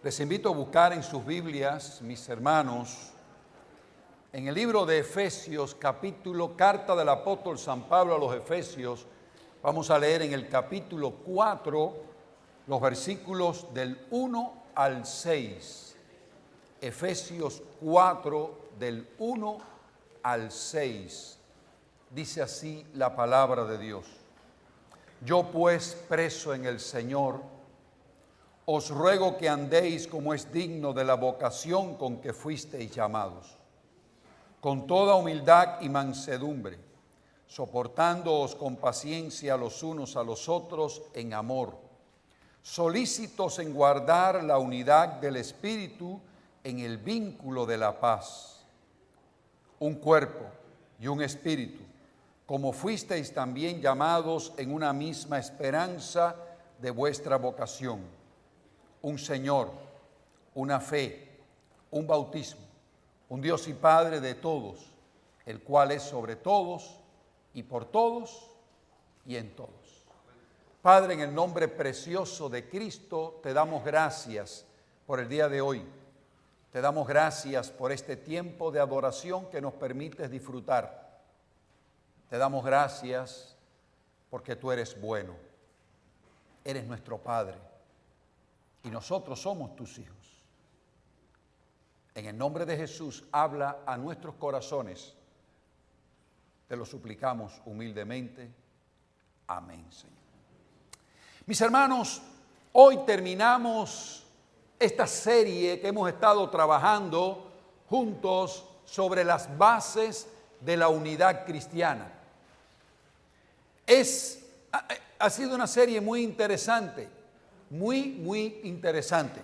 Les invito a buscar en sus Biblias, mis hermanos, en el libro de Efesios, carta del apóstol San Pablo a los Efesios. Vamos a leer en el capítulo 4, los versículos del 1 al 6. Efesios 4, del 1 al 6. Dice así la palabra de Dios. Yo pues, preso en el Señor, os ruego que andéis como es digno de la vocación con que fuisteis llamados, con toda humildad y mansedumbre, soportándoos con paciencia los unos a los otros en amor, solícitos en guardar la unidad del Espíritu en el vínculo de la paz. Un cuerpo y un espíritu, como fuisteis también llamados en una misma esperanza de vuestra vocación. Un Señor, una fe, un bautismo, un Dios y Padre de todos, el cual es sobre todos y por todos y en todos. Padre, en el nombre precioso de Cristo, te damos gracias por el día de hoy. Te damos gracias por este tiempo de adoración que nos permites disfrutar. Te damos gracias porque tú eres bueno. Eres nuestro Padre y nosotros somos tus hijos. En el nombre de Jesús, habla a nuestros corazones. Te lo suplicamos humildemente. Amén, Señor. Mis hermanos, hoy terminamos esta serie que hemos estado trabajando juntos sobre las bases de la unidad cristiana. Ha sido una serie muy interesante, muy interesante.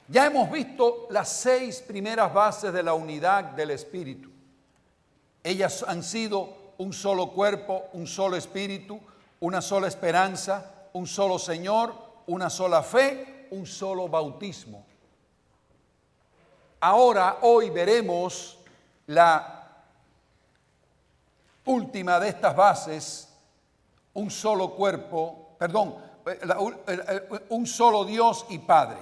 Ya hemos visto las 6 primeras bases de la unidad del Espíritu. Ellas han sido un solo cuerpo, un solo espíritu, una sola esperanza, un solo Señor, una sola fe, un solo bautismo. Hoy veremos la última de estas bases, un solo cuerpo, un solo Dios y Padre.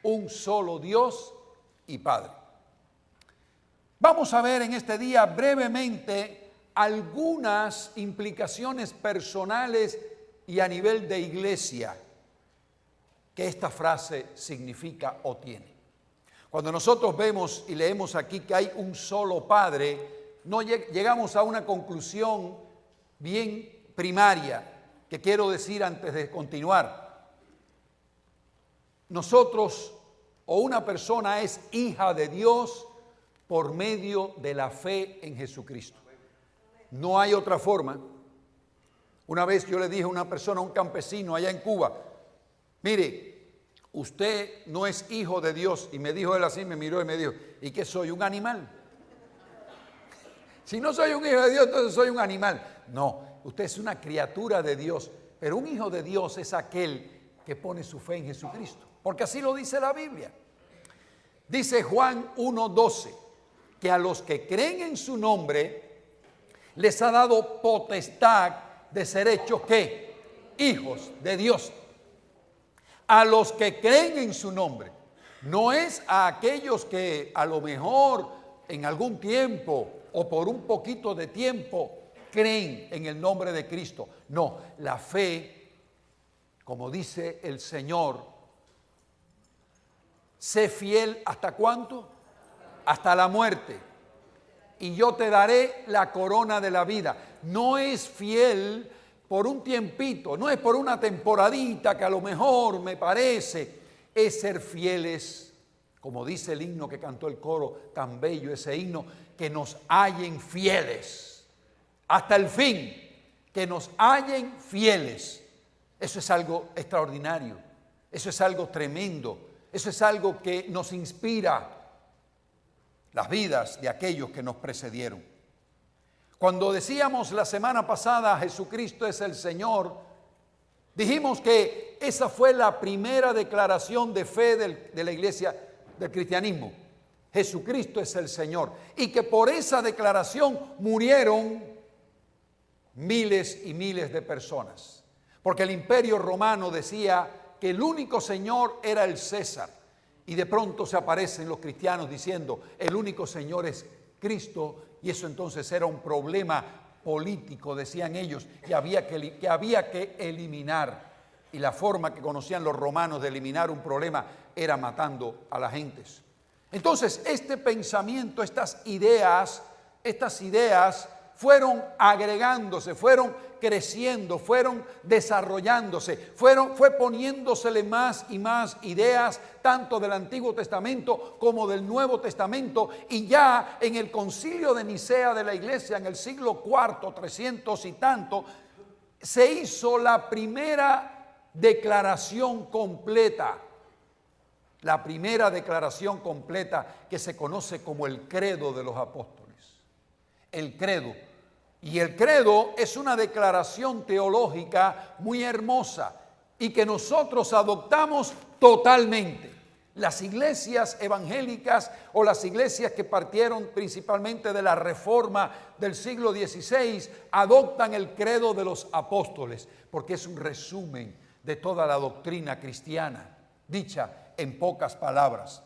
Un solo Dios y Padre. Vamos a ver en este día brevemente algunas implicaciones personales y a nivel de iglesia que esta frase significa o tiene. Cuando nosotros vemos y leemos aquí que hay un solo Padre, no llegamos a una conclusión bien primaria que quiero decir antes de continuar. Nosotros o una persona es hija de Dios por medio de la fe en Jesucristo. No hay otra forma. Una vez yo le dije a una persona, a un campesino allá en Cuba, mire, usted no es hijo de Dios. Y me dijo él así, me miró y me dijo, ¿y qué soy? ¿Un animal? Si no soy un hijo de Dios, entonces soy un animal. No, usted es una criatura de Dios, pero un hijo de Dios es aquel que pone su fe en Jesucristo, porque así lo dice la Biblia. Dice Juan 1:12, que a los que creen en su nombre les ha dado potestad de ser hechos ¿qué? Hijos de Dios. A los que creen en su nombre. No es a aquellos que a lo mejor en algún tiempo o por un poquito de tiempo creen en el nombre de Cristo. No, la fe, como dice el Señor, sé fiel ¿hasta cuánto? Hasta la muerte. Y yo te daré la corona de la vida. No es fiel por un tiempito, no es por una temporadita que a lo mejor me parece. Es ser fieles, como dice el himno que cantó el coro, tan bello ese himno, que nos hallen fieles hasta el fin, que nos hallen fieles. Eso es algo extraordinario, eso es algo tremendo, eso es algo que nos inspira las vidas de aquellos que nos precedieron. Cuando decíamos la semana pasada, Jesucristo es el Señor, dijimos que esa fue la primera declaración de fe de la iglesia, del cristianismo. Jesucristo es el Señor. Y que por esa declaración murieron miles y miles de personas. Porque el Imperio Romano decía que el único Señor era el César. Y de pronto se aparecen los cristianos diciendo, el único Señor es Cristo, y eso entonces era un problema político, decían ellos, que había que eliminar. Y la forma que conocían los romanos de eliminar un problema era matando a las gentes. Entonces, este pensamiento, estas ideas fueron agregándose, fueron creciendo, fueron desarrollándose, fue poniéndosele más y más ideas, tanto del Antiguo Testamento como del Nuevo Testamento, y ya en el concilio de Nicea de la iglesia, en el siglo IV, 300 y tanto, se hizo la primera declaración completa. La primera declaración completa que se conoce como el credo de los apóstoles. El credo. Y el credo es una declaración teológica muy hermosa y que nosotros adoptamos totalmente. Las iglesias evangélicas o las iglesias que partieron principalmente de la Reforma del siglo XVI adoptan el credo de los apóstoles porque es un resumen de toda la doctrina cristiana, dicha en pocas palabras.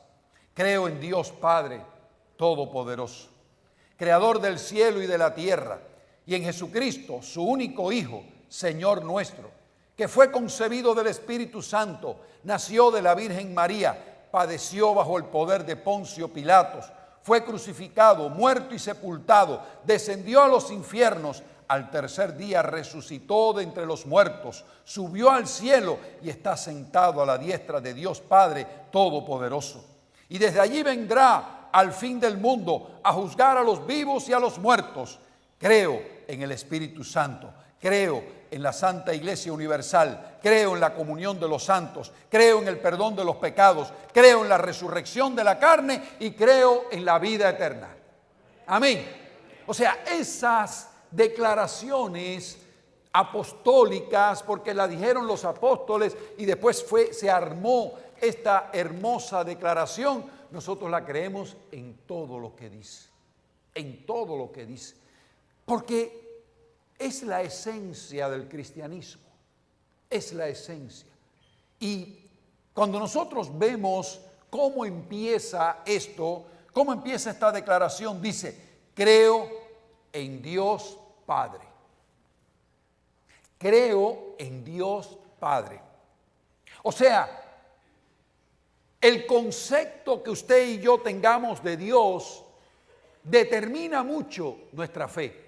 Creo en Dios Padre Todopoderoso, Creador del cielo y de la tierra, y en Jesucristo, su único Hijo, Señor nuestro, que fue concebido del Espíritu Santo, nació de la Virgen María, padeció bajo el poder de Poncio Pilatos, fue crucificado, muerto y sepultado, descendió a los infiernos, al tercer día resucitó de entre los muertos, subió al cielo y está sentado a la diestra de Dios Padre Todopoderoso. Y desde allí vendrá al fin del mundo a juzgar a los vivos y a los muertos. Creo en el Espíritu Santo, creo en la Santa Iglesia Universal, creo en la comunión de los santos, creo en el perdón de los pecados, creo en la resurrección de la carne y creo en la vida eterna. Amén. O sea, esas declaraciones apostólicas, porque la dijeron los apóstoles y después se armó esta hermosa declaración, nosotros la creemos en todo lo que dice, en todo lo que dice, porque es la esencia del cristianismo, es la esencia. Y cuando nosotros vemos cómo empieza esto, cómo empieza esta declaración, dice, creo en Dios Padre. Creo en Dios Padre. O sea, el concepto que usted y yo tengamos de Dios determina mucho nuestra fe.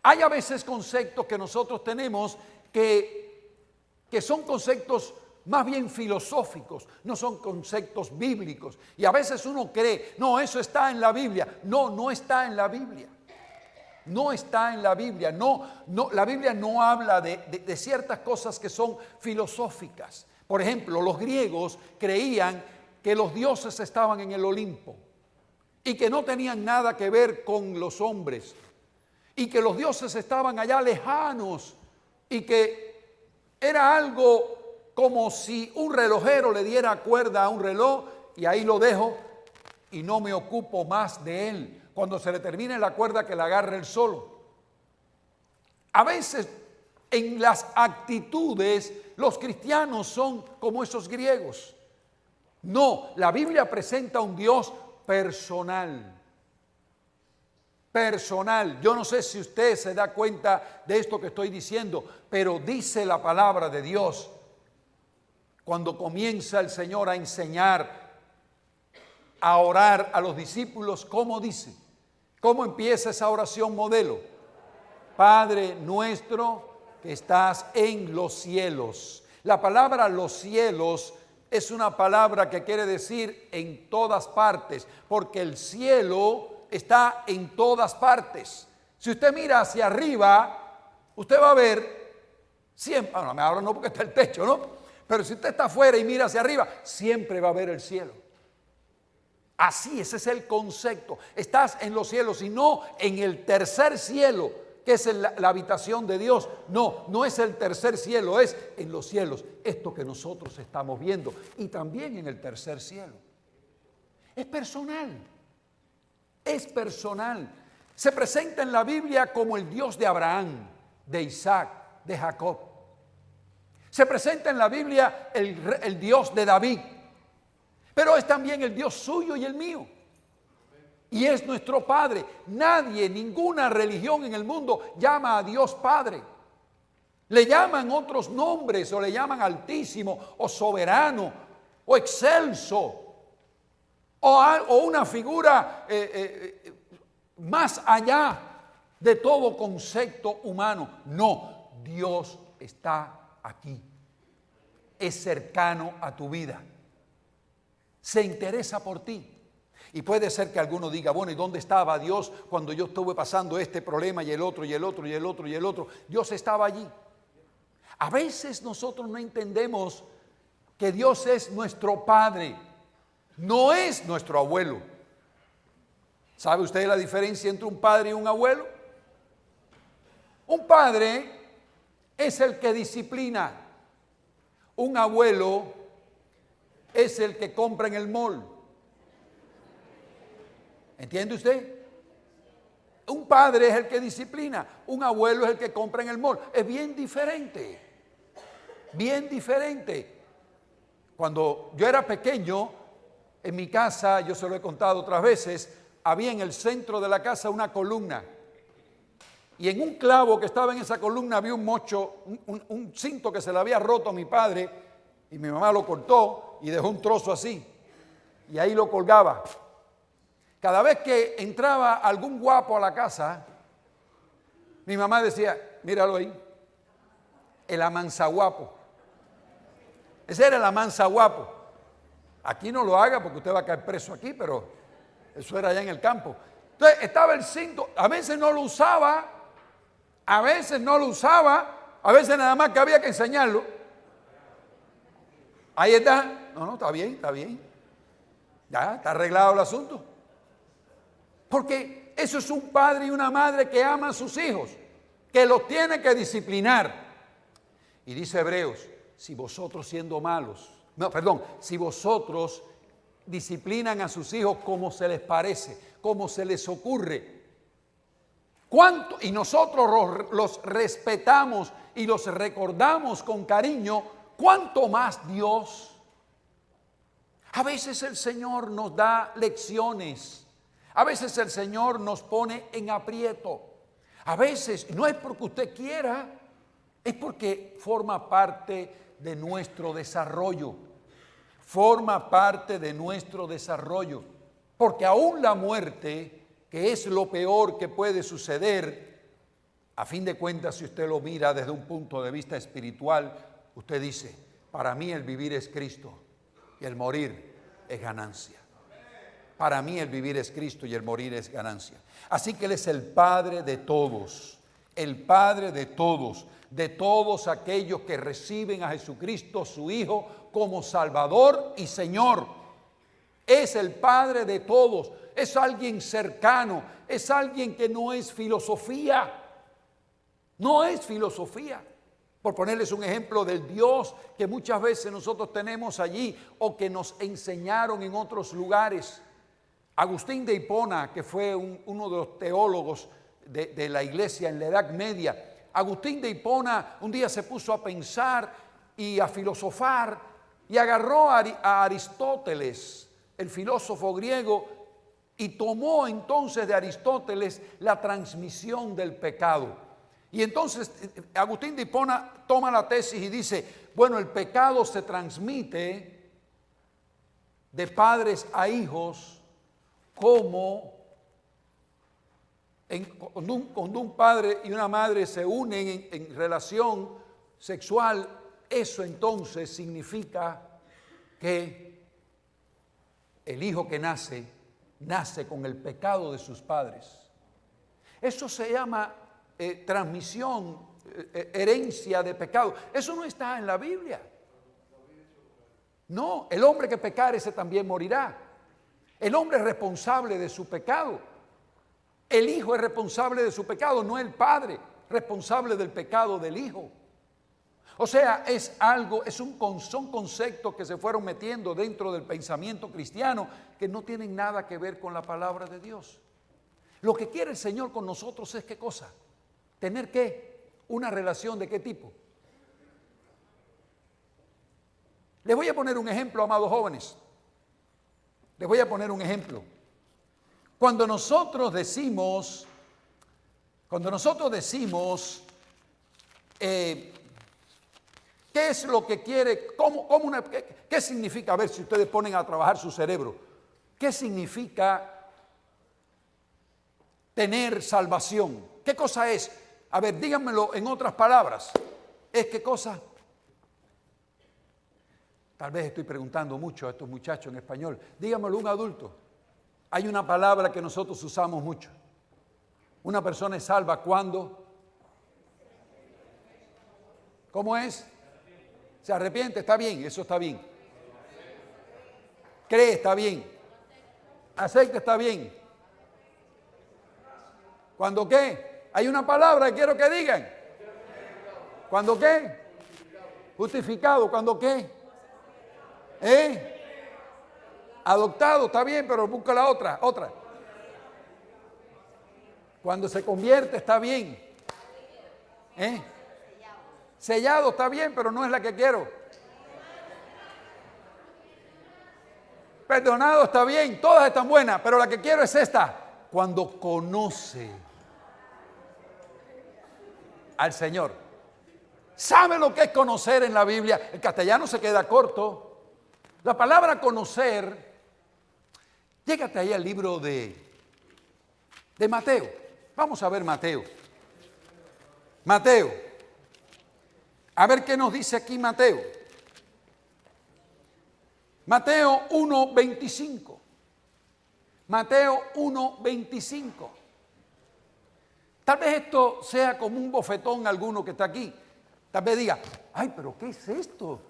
Hay a veces conceptos que nosotros tenemos que son conceptos más bien filosóficos, no son conceptos bíblicos. Y a veces uno cree, no, eso está en la Biblia. No, no está en la Biblia. No está en la Biblia. No, la Biblia no habla de ciertas cosas que son filosóficas. Por ejemplo, los griegos creían que los dioses estaban en el Olimpo y que no tenían nada que ver con los hombres y que los dioses estaban allá lejanos y que era algo como si un relojero le diera cuerda a un reloj y ahí lo dejo y no me ocupo más de él. Cuando se le termine la cuerda, que la agarre él solo. A veces en las actitudes los cristianos son como esos griegos. No, la Biblia presenta un Dios personal. Personal. Yo no sé si usted se da cuenta de esto que estoy diciendo, pero dice la palabra de Dios. Cuando comienza el Señor a enseñar, a orar a los discípulos, ¿cómo dice? ¿Cómo empieza esa oración modelo? Padre nuestro que estás en los cielos. La palabra los cielos es una palabra que quiere decir en todas partes, porque el cielo está en todas partes. Si usted mira hacia arriba, usted va a ver siempre, ahora no porque está el techo, ¿no? Pero si usted está afuera y mira hacia arriba, siempre va a ver el cielo. Así, ese es el concepto. Estás en los cielos y no en el tercer cielo, que es la habitación de Dios. No, no es el tercer cielo, es en los cielos. Esto que nosotros estamos viendo. Y también en el tercer cielo. Es personal. Es personal. Se presenta en la Biblia como el Dios de Abraham, de Isaac, de Jacob. Se presenta en la Biblia el Dios de David, pero es también el Dios suyo y el mío. Y es nuestro Padre. Nadie, ninguna religión en el mundo llama a Dios Padre. Le llaman otros nombres, o le llaman Altísimo, o Soberano, o Excelso, o una figura más allá de todo concepto humano. No, Dios está aquí. Es cercano a tu vida. Se interesa por ti. Y puede ser que alguno diga, bueno, ¿y dónde estaba Dios cuando yo estuve pasando este problema y el otro, y el otro, y el otro, y el otro? Dios estaba allí. A veces nosotros no entendemos que Dios es nuestro Padre, no es nuestro abuelo. ¿Sabe usted la diferencia entre un padre y un abuelo? Un padre es el que disciplina. Un abuelo es el que compra en el mall. ¿Entiende usted? Un padre es el que disciplina, un abuelo es el que compra en el mall. Es bien diferente, bien diferente. Cuando yo era pequeño, en mi casa, yo se lo he contado otras veces, había en el centro de la casa una columna. Y en un clavo que estaba en esa columna había un mocho, un cinto que se le había roto a mi padre, y mi mamá lo cortó y dejó un trozo así. Y ahí lo colgaba. Cada vez que entraba algún guapo a la casa, mi mamá decía, míralo ahí, el amansaguapo. Ese era el amansaguapo. Aquí no lo haga porque usted va a caer preso aquí, pero eso era allá en el campo. Entonces estaba el cinto, a veces no lo usaba, a veces no lo usaba, a veces nada más que había que enseñarlo. Ahí está. No, está bien, está bien. Ya, está arreglado el asunto. Porque eso es un padre y una madre que ama a sus hijos, que los tiene que disciplinar. Y dice Hebreos, si vosotros siendo malos, si vosotros disciplinan a sus hijos como se les parece, como se les ocurre, ¿cuánto? Y nosotros los respetamos y los recordamos con cariño, ¿cuánto más Dios? A veces el Señor nos da lecciones. A veces el Señor nos pone en aprieto. A veces no es porque usted quiera, es porque forma parte de nuestro desarrollo. Forma parte de nuestro desarrollo. Porque aún la muerte, que es lo peor que puede suceder, a fin de cuentas, si usted lo mira desde un punto de vista espiritual, usted dice, para mí el vivir es Cristo y el morir es ganancia. Para mí el vivir es Cristo y el morir es ganancia. Así que Él es el Padre de todos, el Padre de todos aquellos que reciben a Jesucristo, su Hijo, como Salvador y Señor. Es el Padre de todos, es alguien cercano, es alguien que no es filosofía, no es filosofía. Por ponerles un ejemplo del Dios que muchas veces nosotros tenemos allí o que nos enseñaron en otros lugares. Agustín de Hipona, que fue uno de los teólogos de la iglesia en la Edad Media, Agustín de Hipona un día se puso a pensar y a filosofar y agarró a Aristóteles, el filósofo griego, y tomó entonces de Aristóteles la transmisión del pecado. Y entonces Agustín de Hipona toma la tesis y dice, bueno, el pecado se transmite de padres a hijos como cuando un padre y una madre se unen en relación sexual, eso entonces significa que el hijo que nace con el pecado de sus padres. Eso se llama transmisión, herencia de pecado. Eso no está en la Biblia. No, el hombre que pecare ese también morirá. El hombre es responsable de su pecado. El hijo es responsable de su pecado, no el padre responsable del pecado del hijo. O sea, son conceptos que se fueron metiendo dentro del pensamiento cristiano que no tienen nada que ver con la palabra de Dios. Lo que quiere el Señor con nosotros es ¿qué cosa? Tener ¿qué? Una relación ¿de qué tipo? Les voy a poner un ejemplo, amados jóvenes. Les voy a poner un ejemplo. Cuando nosotros decimos, ¿qué es lo que quiere? ¿Qué significa? A ver si ustedes ponen a trabajar su cerebro. ¿Qué significa tener salvación? ¿Qué cosa es? A ver, díganmelo en otras palabras. ¿Es qué cosa? Tal vez estoy preguntando mucho a estos muchachos en español. Díganmelo un adulto. Hay una palabra que nosotros usamos mucho. Una persona es salva cuando. ¿Cómo es? Se arrepiente, está bien, eso está bien. Cree, está bien. Acepta, está bien. ¿Cuándo qué? Hay una palabra que quiero que digan. ¿Cuándo qué? Justificado. ¿Cuándo qué? Adoptado, está bien, pero busca la otra. Cuando se convierte, está bien. Sellado, está bien, pero no es la que quiero. Perdonado, está bien, todas están buenas, pero la que quiero es esta. Cuando conoce al Señor. ¿Sabe lo que es conocer en la Biblia? El castellano se queda corto. La palabra conocer, llégate ahí al libro de Mateo. Vamos a ver Mateo. A ver qué nos dice aquí Mateo. Mateo 1:25. Mateo 1:25. Tal vez esto sea como un bofetón a alguno que está aquí. Tal vez diga, ay, pero ¿qué es esto?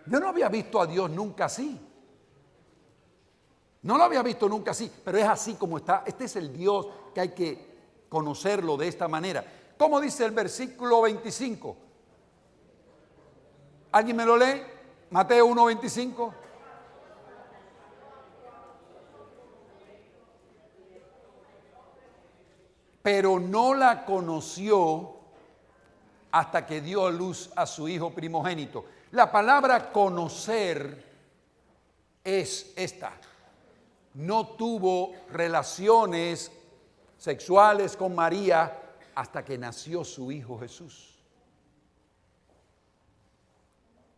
Yo no había visto a Dios nunca así. No lo había visto nunca así, pero es así como está. Este es el Dios que hay que conocerlo de esta manera. ¿Cómo dice el versículo 25? ¿Alguien me lo lee? Mateo 1:25. Pero no la conoció hasta que dio a luz a su hijo primogénito. La palabra conocer es esta. No tuvo relaciones sexuales con María hasta que nació su hijo Jesús.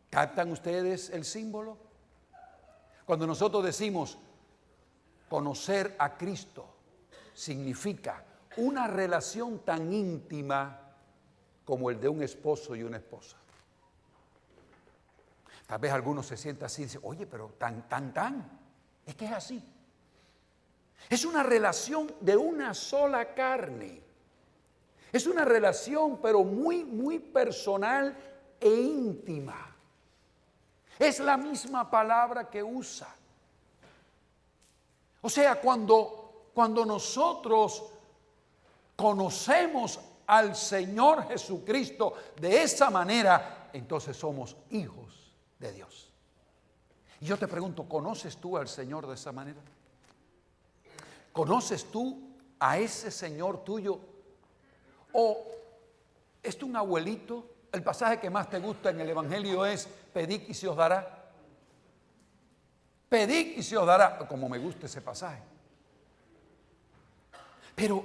¿Captan ustedes el símbolo? Cuando nosotros decimos conocer a Cristo, significa una relación tan íntima como el de un esposo y una esposa. Tal vez algunos se sientan así y dicen, oye, pero tan. Es que es así. Es una relación de una sola carne. Es una relación, pero muy, muy personal e íntima. Es la misma palabra que usa. O sea, cuando nosotros conocemos al Señor Jesucristo de esa manera, entonces somos hijos de Dios. Y yo te pregunto, ¿conoces tú al Señor de esa manera? ¿Conoces tú a ese Señor tuyo? ¿O es un abuelito? El pasaje que más te gusta en el Evangelio es pedid y se os dará. Pedid y se os dará, como me gusta ese pasaje. Pero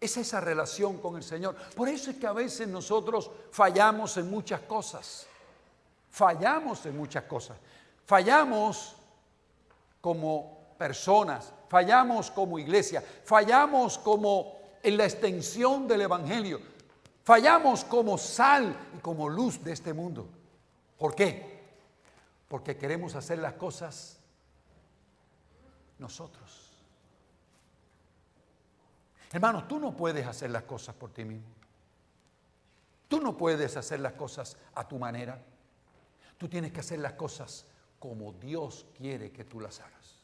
es esa relación con el Señor. Por eso es que a veces nosotros fallamos en muchas cosas. Fallamos como personas, fallamos como iglesia, fallamos como en la extensión del Evangelio, fallamos como sal y como luz de este mundo. ¿Por qué? Porque queremos hacer las cosas nosotros. Hermanos, tú no puedes hacer las cosas por ti mismo. Tú no puedes hacer las cosas a tu manera. Tú tienes que hacer las cosas como Dios quiere que tú las hagas.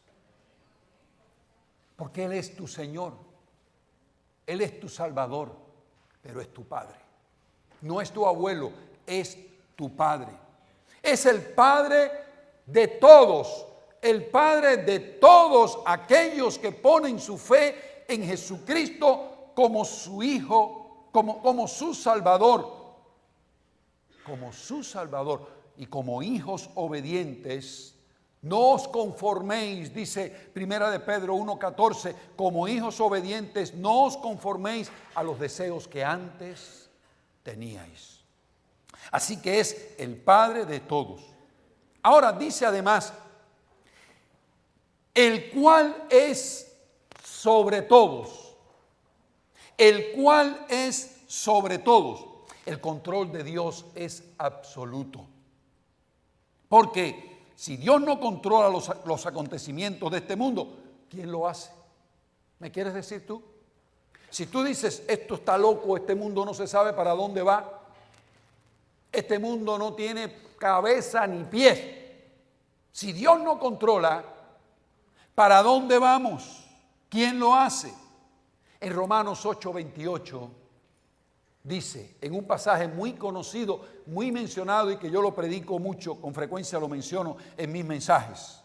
Porque Él es tu Señor. Él es tu Salvador, pero es tu Padre. No es tu abuelo, es tu Padre. Es el Padre de todos. El Padre de todos aquellos que ponen su fe en Jesucristo como su Hijo, como su Salvador. Como su Salvador. y como hijos obedientes, no os conforméis, dice Primera de Pedro 1:14, como hijos obedientes, no os conforméis a los deseos que antes teníais. Así que es el Padre de todos. Ahora dice además, el cual es sobre todos. El cual es sobre todos. El control de Dios es absoluto. Porque si Dios no controla los acontecimientos de este mundo, ¿quién lo hace? ¿Me quieres decir tú? Si tú dices, esto está loco, este mundo no se sabe para dónde va, este mundo no tiene cabeza ni pies. Si Dios no controla, ¿para dónde vamos? ¿Quién lo hace? En Romanos 8:28 dice, en un pasaje muy conocido, muy mencionado y que yo lo predico mucho, con frecuencia lo menciono en mis mensajes.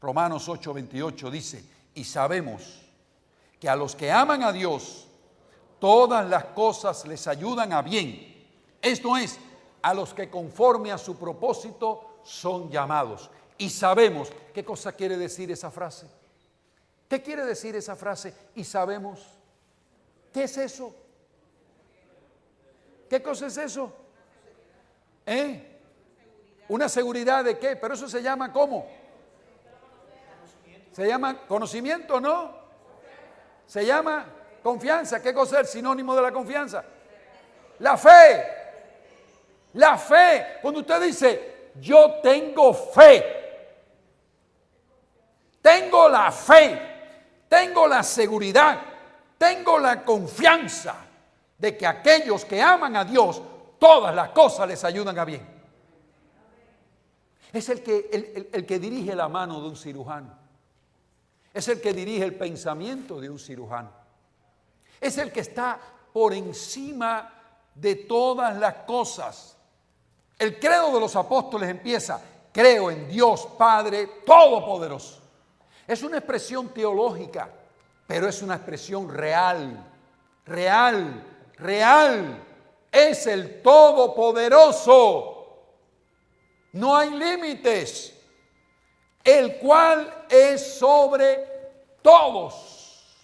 Romanos 8:28 dice, y sabemos que a los que aman a Dios, todas las cosas les ayudan a bien. Esto es, a los que conforme a su propósito son llamados. Y sabemos, ¿qué cosa quiere decir esa frase? ¿Qué quiere decir esa frase? Y sabemos. ¿Qué es eso? ¿Qué cosa es eso? ¿Una seguridad de qué? Pero eso se llama ¿cómo? Se llama conocimiento, ¿no? Se llama confianza. ¿Qué cosa es el sinónimo de la confianza? La fe. La fe. Cuando usted dice, yo tengo fe. Tengo la fe. Tengo la seguridad. Tengo la confianza de que aquellos que aman a Dios, todas las cosas les ayudan a bien. Es el que dirige la mano de un cirujano. Es el que dirige el pensamiento de un cirujano. Es el que está por encima de todas las cosas. El credo de los apóstoles empieza, creo en Dios Padre Todopoderoso. Es una expresión teológica, pero es una expresión real. Es el Todopoderoso. No hay límites. El cual es sobre todos.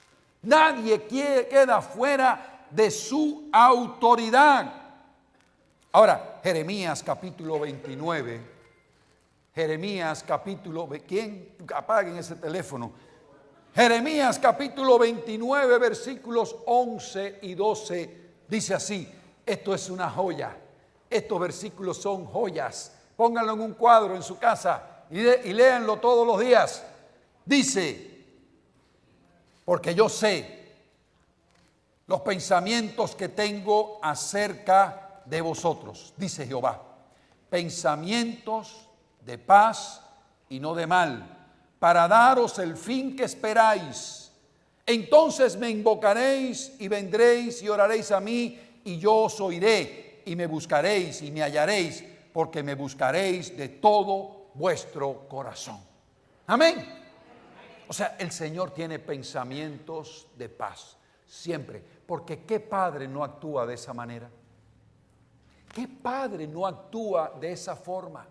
Nadie queda fuera de su autoridad. Ahora, Jeremías capítulo 29. Jeremías capítulo... ¿Quién? Apaguen ese teléfono. Jeremías capítulo 29, versículos 11 y 12, dice así, esto es una joya, estos versículos son joyas, pónganlo en un cuadro en su casa y léanlo todos los días. Dice, porque yo sé los pensamientos que tengo acerca de vosotros, dice Jehová, pensamientos de paz y no de mal, para daros el fin que esperáis. Entonces me invocaréis y vendréis y oraréis a mí, y yo os oiré, y me buscaréis y me hallaréis, porque me buscaréis de todo vuestro corazón. Amén. O sea, el Señor tiene pensamientos de paz, siempre. Porque ¿qué padre no actúa de esa manera? ¿Qué padre no actúa de esa forma?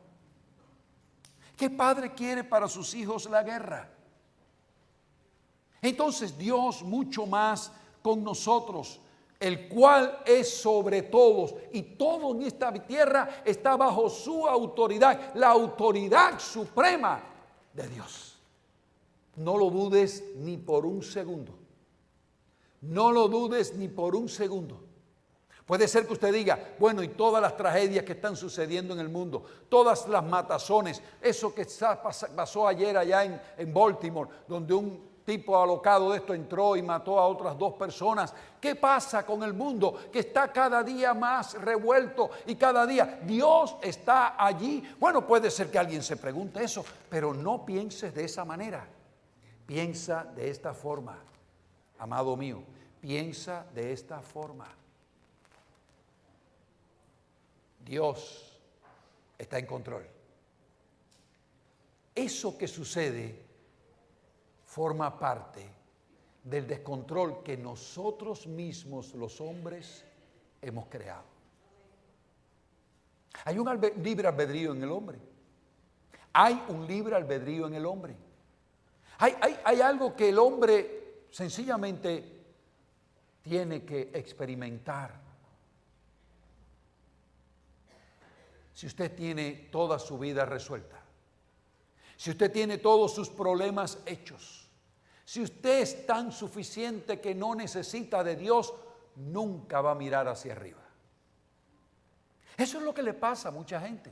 ¿Qué padre quiere para sus hijos la guerra? Entonces Dios mucho más con nosotros, el cual es sobre todos, y todo en esta tierra está bajo su autoridad, la autoridad suprema de Dios. No lo dudes ni por un segundo. No lo dudes ni por un segundo. Puede ser que usted diga, bueno, y todas las tragedias que están sucediendo en el mundo, todas las matazones, eso que pasó ayer allá en Baltimore, donde un tipo alocado de esto entró y mató a otras 2 personas. ¿Qué pasa con el mundo que está cada día más revuelto y cada día Dios está allí? Bueno, puede ser que alguien se pregunte eso, pero no pienses de esa manera. Piensa de esta forma, amado mío, piensa de esta forma. Dios está en control. Eso que sucede forma parte del descontrol que nosotros mismos, los hombres, hemos creado. Hay un libre albedrío en el hombre. Hay un libre albedrío en el hombre. Hay algo que el hombre sencillamente tiene que experimentar. Si usted tiene toda su vida resuelta, si usted tiene todos sus problemas hechos, si usted es tan suficiente que no necesita de Dios, nunca va a mirar hacia arriba. Eso es lo que le pasa a mucha gente,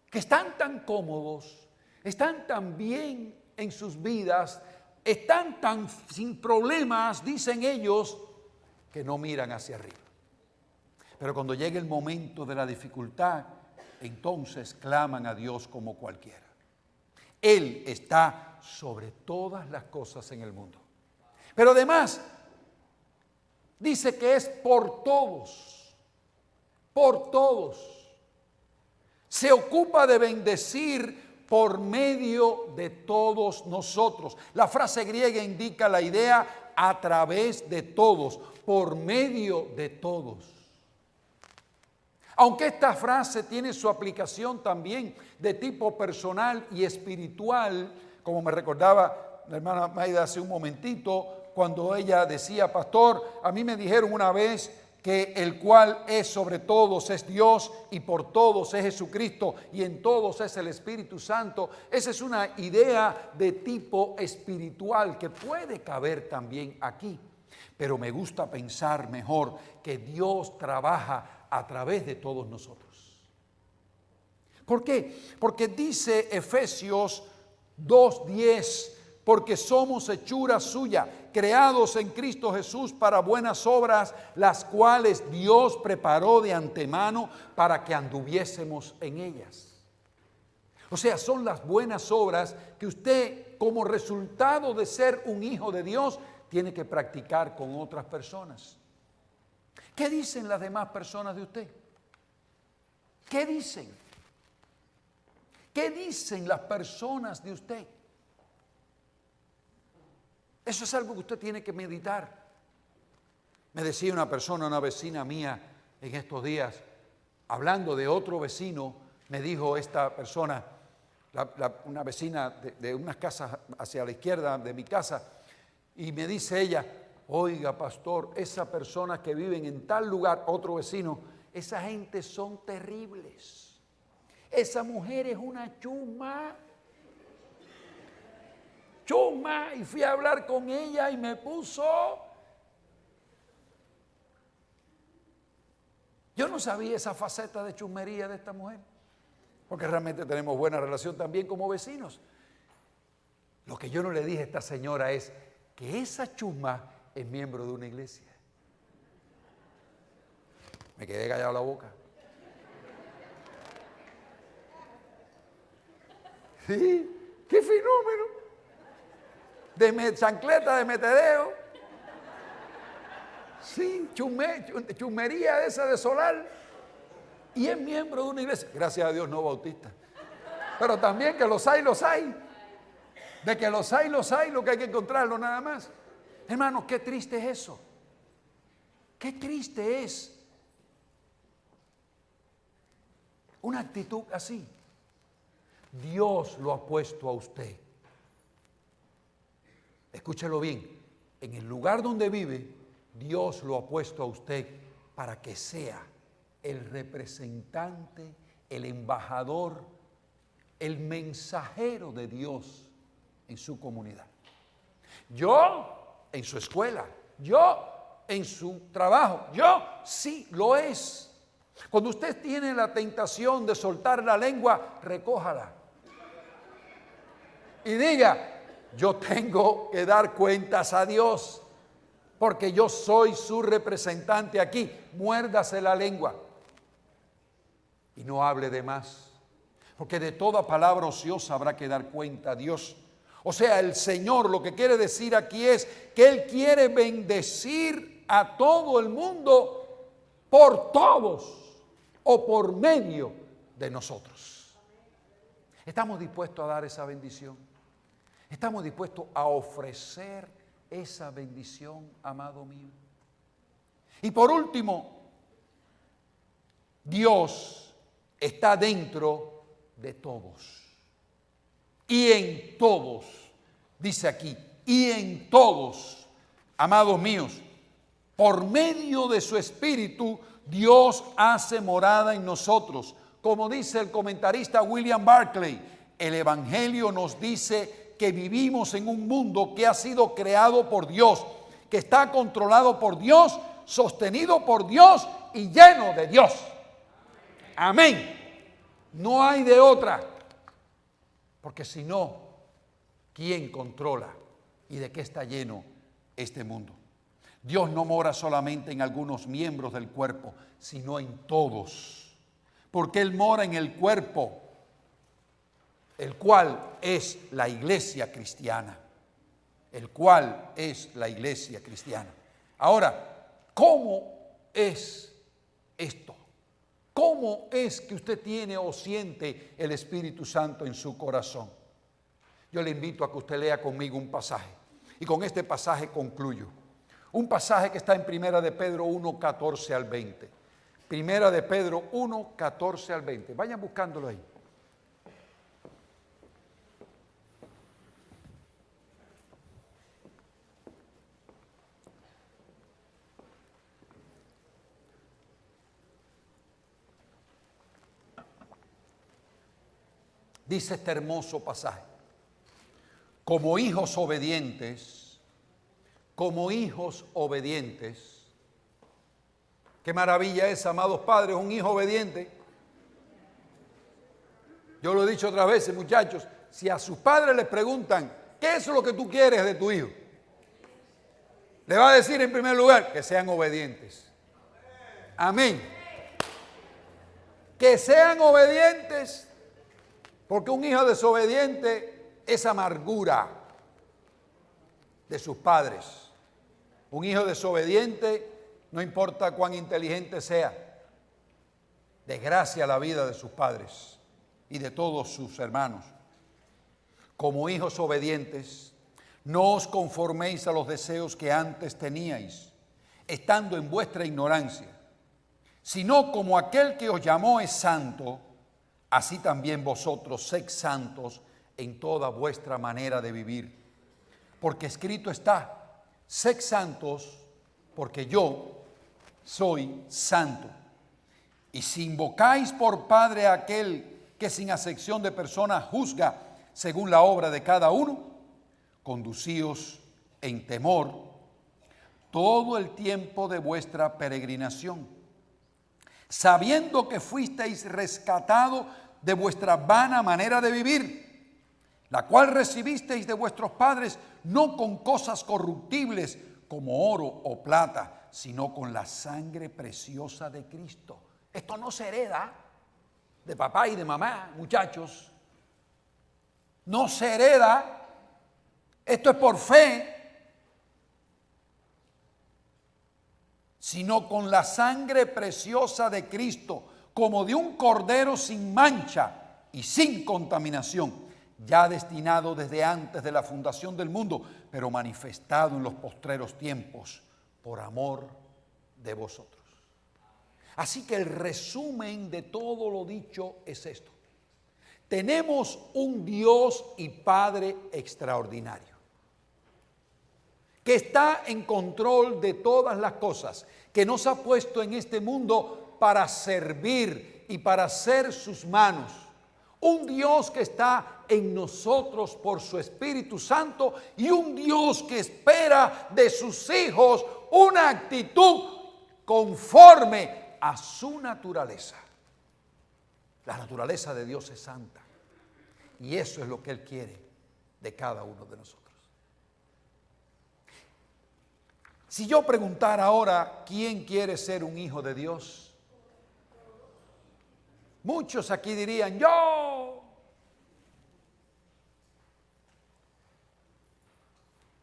que están tan cómodos, están tan bien en sus vidas, están tan sin problemas, dicen ellos, que no miran hacia arriba. Pero cuando llega el momento de la dificultad, entonces claman a Dios como cualquiera. Él está sobre todas las cosas en el mundo. Pero además, dice que es por todos, por todos. Se ocupa de bendecir por medio de todos nosotros. La frase griega indica la idea a través de todos, por medio de todos. Aunque esta frase tiene su aplicación también de tipo personal y espiritual, como me recordaba la hermana Maida hace un momentito, cuando ella decía: pastor, a mí me dijeron una vez que el cual es sobre todos es Dios y por todos es Jesucristo y en todos es el Espíritu Santo. Esa es una idea de tipo espiritual que puede caber también aquí. Pero me gusta pensar mejor que Dios trabaja a través de todos nosotros. ¿Por qué? Porque dice Efesios 2:10, porque somos hechura suya, creados en Cristo Jesús para buenas obras, las cuales Dios preparó de antemano para que anduviésemos en ellas. O sea, son las buenas obras que usted, como resultado de ser un hijo de Dios, tiene que practicar con otras personas. ¿Qué dicen las demás personas de usted? ¿Qué dicen? ¿Qué dicen las personas de usted? Eso es algo que usted tiene que meditar. Me decía una persona, una vecina mía, en estos días, hablando de otro vecino, me dijo esta persona, una vecina de unas casas hacia la izquierda de mi casa, y me dice ella: oiga, pastor, esas personas que viven en tal lugar, otro vecino, esa gente son terribles. Esa mujer es una chusma. Y fui a hablar con ella y me puso. Yo no sabía esa faceta de chusmería de esta mujer, porque realmente tenemos buena relación también como vecinos. Lo que yo no le dije a esta señora es que esa chusma es miembro de una iglesia. Me quedé callado la boca. Sí, qué fenómeno. De chancleta, de metedeo. Sí, chusmería esa de solar. Y es miembro de una iglesia. Gracias a Dios no bautista. Pero también que los hay, los hay. De que los hay, lo que hay que encontrarlo nada más. Hermanos, qué triste es eso. Qué triste es una actitud así. Dios lo ha puesto a usted. Escúchelo bien. En el lugar donde vive, Dios lo ha puesto a usted para que sea el representante, el embajador, el mensajero de Dios en su comunidad. Yo en su escuela, yo en su trabajo, yo sí lo es. Cuando usted tiene la tentación de soltar la lengua, recójala y diga: yo tengo que dar cuentas a Dios porque yo soy su representante aquí. Muérdase la lengua y no hable de más, porque de toda palabra ociosa habrá que dar cuenta a Dios. O sea, el Señor lo que quiere decir aquí es que Él quiere bendecir a todo el mundo por todos o por medio de nosotros. ¿Estamos dispuestos a dar esa bendición? ¿Estamos dispuestos a ofrecer esa bendición, amado mío? Y por último, Dios está dentro de todos. Y en todos, dice aquí, y en todos, amados míos, por medio de su Espíritu, Dios hace morada en nosotros. Como dice el comentarista William Barclay, el Evangelio nos dice que vivimos en un mundo que ha sido creado por Dios, que está controlado por Dios, sostenido por Dios y lleno de Dios. Amén. No hay de otra. Porque si no, ¿quién controla y de qué está lleno este mundo? Dios no mora solamente en algunos miembros del cuerpo, sino en todos. Porque Él mora en el cuerpo, el cual es la iglesia cristiana. El cual es la iglesia cristiana. Ahora, ¿cómo es esto? ¿Cómo es que usted tiene o siente el Espíritu Santo en su corazón? Yo le invito a que usted lea conmigo un pasaje. Y con este pasaje concluyo. Un pasaje que está en Primera de Pedro 1, 14 al 20. Primera de Pedro 1, 14 al 20. Vayan buscándolo ahí. Dice este hermoso pasaje: como hijos obedientes, qué maravilla es, amados padres, un hijo obediente. Yo lo he dicho otras veces, muchachos, si a sus padres les preguntan, ¿qué es lo que tú quieres de tu hijo? Le va a decir en primer lugar, que sean obedientes. Amén. Que sean obedientes. Porque un hijo desobediente es amargura de sus padres. Un hijo desobediente, no importa cuán inteligente sea, desgracia la vida de sus padres y de todos sus hermanos. Como hijos obedientes, no os conforméis a los deseos que antes teníais, estando en vuestra ignorancia, sino como aquel que os llamó es santo, así también vosotros sed santos en toda vuestra manera de vivir. Porque escrito está, sed santos porque yo soy santo. Y si invocáis por Padre a aquel que sin acepción de personas juzga según la obra de cada uno, conducíos en temor todo el tiempo de vuestra peregrinación, sabiendo que fuisteis rescatados de vuestra vana manera de vivir, la cual recibisteis de vuestros padres, no con cosas corruptibles como oro o plata, sino con la sangre preciosa de Cristo. Esto no se hereda de papá y de mamá, muchachos. No se hereda. Esto es por fe. Sino con la sangre preciosa de Cristo, como de un cordero sin mancha y sin contaminación, ya destinado desde antes de la fundación del mundo, pero manifestado en los postreros tiempos por amor de vosotros. Así que el resumen de todo lo dicho es esto: tenemos un Dios y Padre extraordinario, que está en control de todas las cosas, que nos ha puesto en este mundo para servir y para ser sus manos. Un Dios que está en nosotros por su Espíritu Santo y un Dios que espera de sus hijos una actitud conforme a su naturaleza. La naturaleza de Dios es santa y eso es lo que Él quiere de cada uno de nosotros. Si yo preguntara ahora, ¿quién quiere ser un hijo de Dios? Muchos aquí dirían, yo.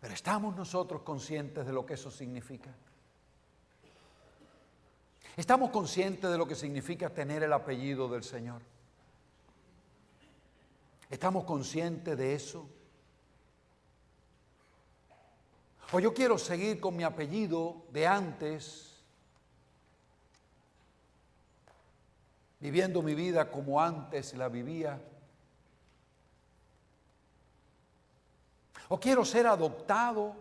Pero ¿estamos nosotros conscientes de lo que eso significa? ¿Estamos conscientes de lo que significa tener el apellido del Señor? ¿Estamos conscientes de eso? O yo quiero seguir con mi apellido de antes. viviendo mi vida como antes la vivía. O quiero ser adoptado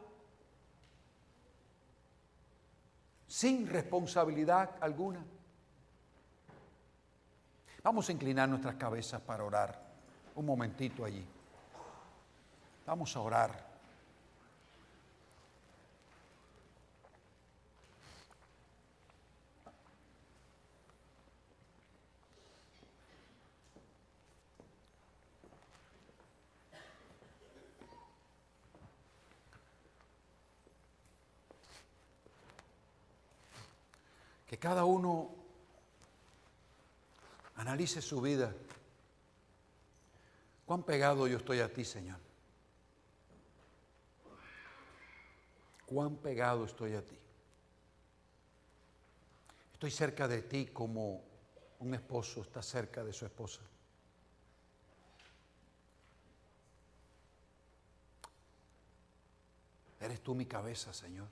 sin responsabilidad alguna. Vamos a inclinar nuestras cabezas para orar un momentito allí. Vamos a orar. Que cada uno analice su vida. ¿Cuán pegado yo estoy a ti, Señor? ¿Cuán pegado estoy a ti? Estoy cerca de ti como un esposo está cerca de su esposa. ¿Eres tú mi cabeza, Señor?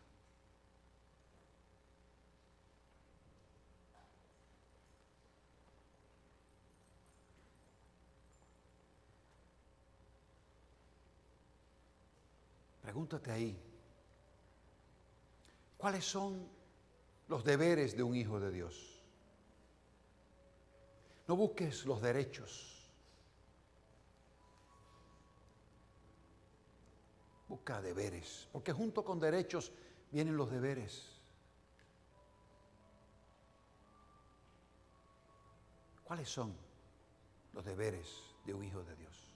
Pregúntate ahí, ¿cuáles son los deberes de un hijo de Dios? No busques los derechos, busca deberes, porque junto con derechos vienen los deberes. ¿Cuáles son los deberes de un hijo de Dios?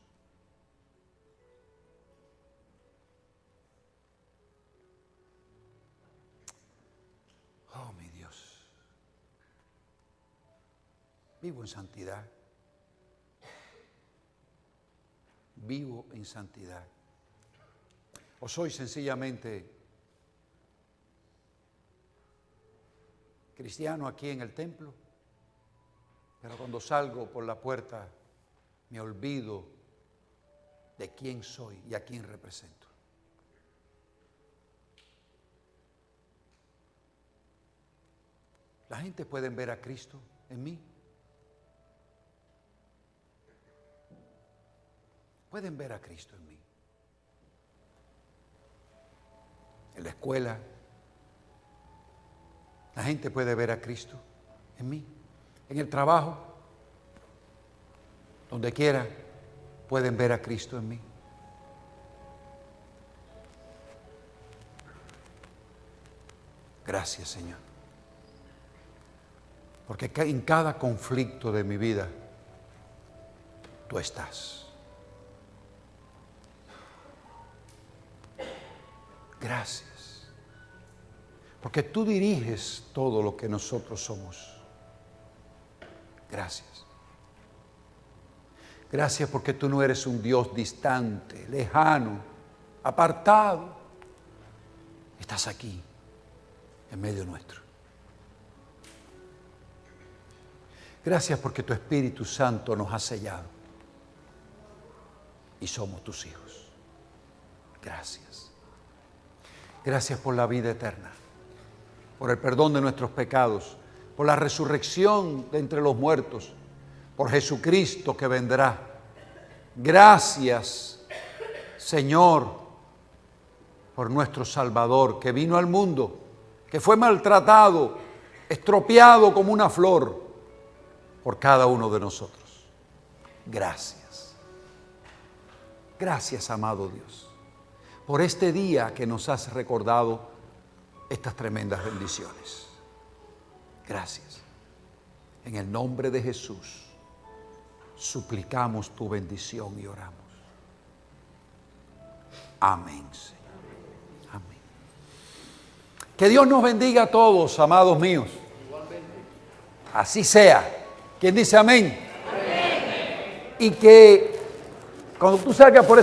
Oh, mi Dios, vivo en santidad, vivo en santidad. O soy sencillamente cristiano aquí en el templo, pero cuando salgo por la puerta me olvido de quién soy y a quién represento. La gente puede ver a Cristo en mí. Pueden ver a Cristo en mí. En la escuela, la gente puede ver a Cristo en mí. En el trabajo, donde quiera, pueden ver a Cristo en mí. Gracias, Señor. Porque en cada conflicto de mi vida, tú estás. Gracias. Porque tú diriges todo lo que nosotros somos. Gracias. Gracias porque tú no eres un Dios distante, lejano, apartado. Estás aquí, en medio nuestro. Gracias porque tu Espíritu Santo nos ha sellado y somos tus hijos. Gracias. Gracias por la vida eterna, por el perdón de nuestros pecados, por la resurrección de entre los muertos, por Jesucristo que vendrá. Gracias, Señor, por nuestro Salvador que vino al mundo, que fue maltratado, estropeado como una flor por cada uno de nosotros. Gracias. Gracias, amado Dios, por este día que nos has recordado estas tremendas bendiciones. Gracias. En el nombre de Jesús, suplicamos tu bendición y oramos. Amén, Señor. Amén. Que Dios nos bendiga a todos, amados míos. Así sea. ¿Quién dice amén? Amén. Y que cuando tú salgas por